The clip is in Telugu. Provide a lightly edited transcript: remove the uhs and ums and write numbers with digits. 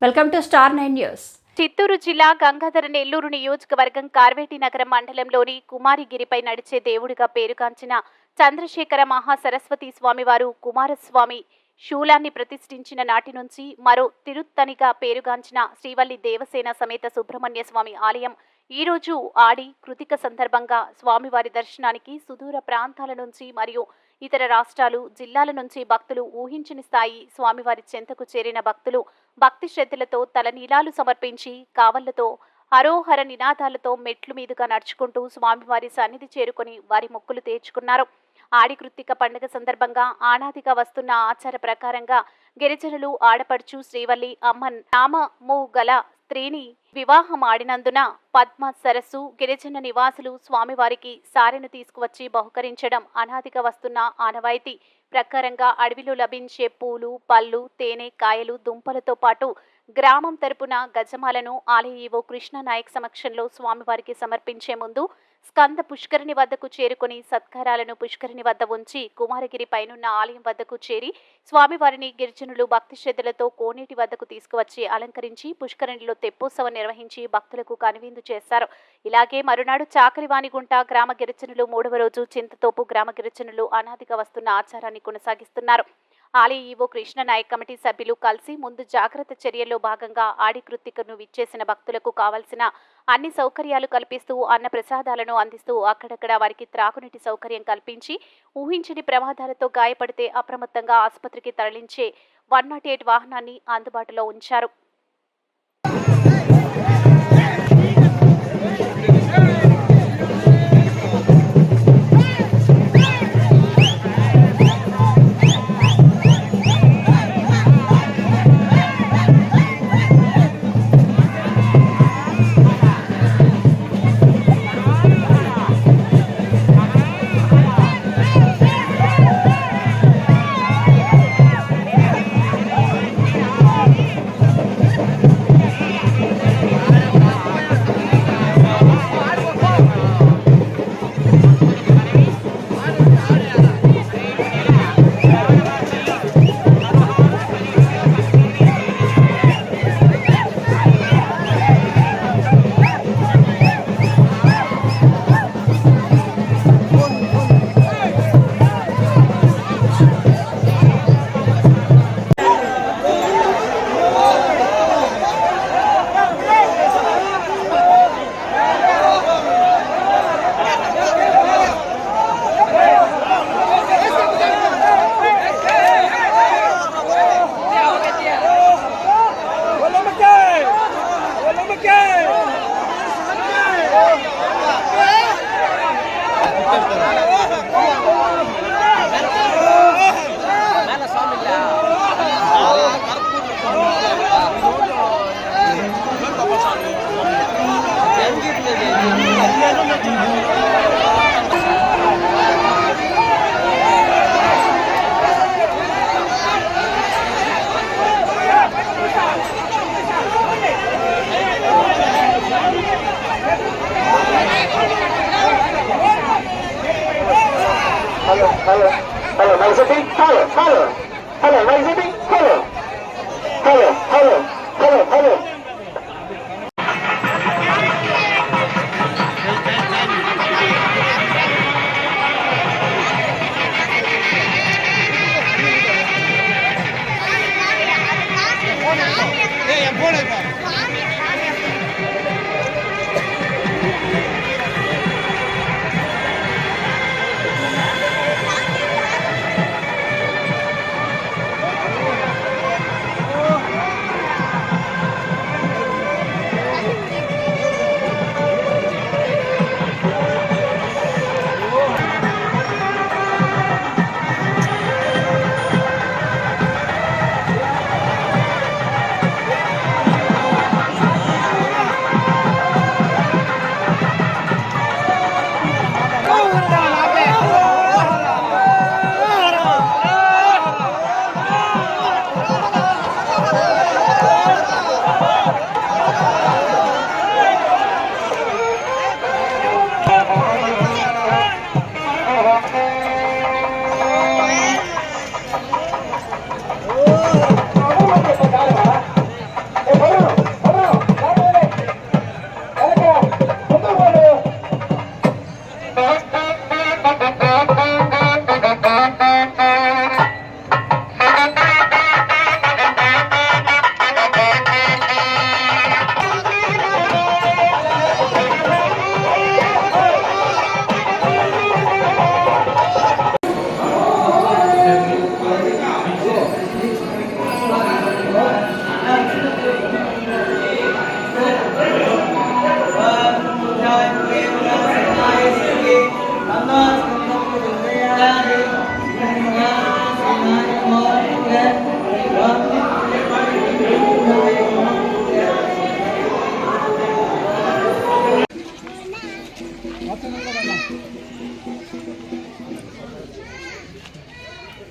Welcome to star 9 news. Chittoor జిల్లా గంగాధర నెల్లూరు నియోజకవర్గం కార్వేటి నగరం మండలంలోని కుమారిగిరిపై నడిచే దేవుడిగా పేరుగాంచిన చంద్రశేఖర మహాసరస్వతి స్వామివారు కుమారస్వామి శూలాన్ని ప్రతిష్ఠించిన నాటి నుంచి మరో తిరుత్తనిగా పేరుగాంచిన శ్రీవల్లి దేవసేన సమేత సుబ్రహ్మణ్య స్వామి ఆలయం ఈ రోజు ఆడి కృతిక సందర్భంగా స్వామివారి దర్శనానికి సుదూర ప్రాంతాల నుంచి మరియు ఇతర రాష్ట్రాలు జిల్లాల నుంచి భక్తులు ఊహించని స్థాయి స్వామివారి చెంతకు చేరిన భక్తులు భక్తి శ్రద్ధలతో తలనీలాలు సమర్పించి కావళ్లతో హరోహర నినాదాలతో మెట్లు మీదుగా నడుచుకుంటూ స్వామివారి సన్నిధి చేరుకొని వారి మొక్కులు తీర్చుకున్నారు. ఆడి కృత్తిక పండుగ సందర్భంగా ఆనాదిగా వస్తున్న ఆచార ప్రకారంగా గిరిజనులు ఆడపడుచు శ్రీవల్లి అమ్మ నామము గల స్త్రీని వివాహం ఆడినందున పద్మ సరస్సు గిరిజన నివాసులు స్వామివారికి సారెను తీసుకువచ్చి బహుకరించడం అనాదిగా వస్తున్న ఆనవాయితీ ప్రకారంగా అడవిలో లభించే పూలు పళ్ళు తేనె కాయలు దుంపలతో పాటు గ్రామం తరపున గజమాలను ఆలయ ఈవో కృష్ణనాయక్ సమక్షంలో స్వామివారికి సమర్పించే ముందు స్కంద పుష్కరిణి వద్దకు చేరుకుని సత్కారాలను పుష్కరిణి వద్ద ఉంచి కుమారగిరి పైనున్న ఆలయం వద్దకు చేరి స్వామివారిని గిరిజనులు భక్తి శ్రద్ధలతో కోనేటి వద్దకు తీసుకువచ్చి అలంకరించి పుష్కరిణిలో తెప్పోత్సవం నిర్వహించి భక్తులకు కనువిందు చేశారు. ఇలాగే మరునాడు చాకలివానిగుంట గ్రామ గిరిజనులు 3వ రోజు చింతతోపు గ్రామ గిరిజనులు అనాదిగా వస్తున్న ఆచారాన్ని కొనసాగిస్తున్నారు. ఆలయ ఈవో కృష్ణనాయక్ కమిటీ సభ్యులు కలిసి ముందు జాగ్రత్త చర్యల్లో భాగంగా ఆడి కృత్తికను విచ్చేసిన భక్తులకు కావలసిన అన్ని సౌకర్యాలు కల్పిస్తూ అన్న ప్రసాదాలను అందిస్తూ అక్కడక్కడ వారికి త్రాగునీటి సౌకర్యం కల్పించి ఊహించని ప్రమాదాలతో గాయపడితే అప్రమత్తంగా ఆసుపత్రికి తరలించే 108 వాహనాన్ని అందుబాటులో ఉంచారు. Halo, Halo, Halo,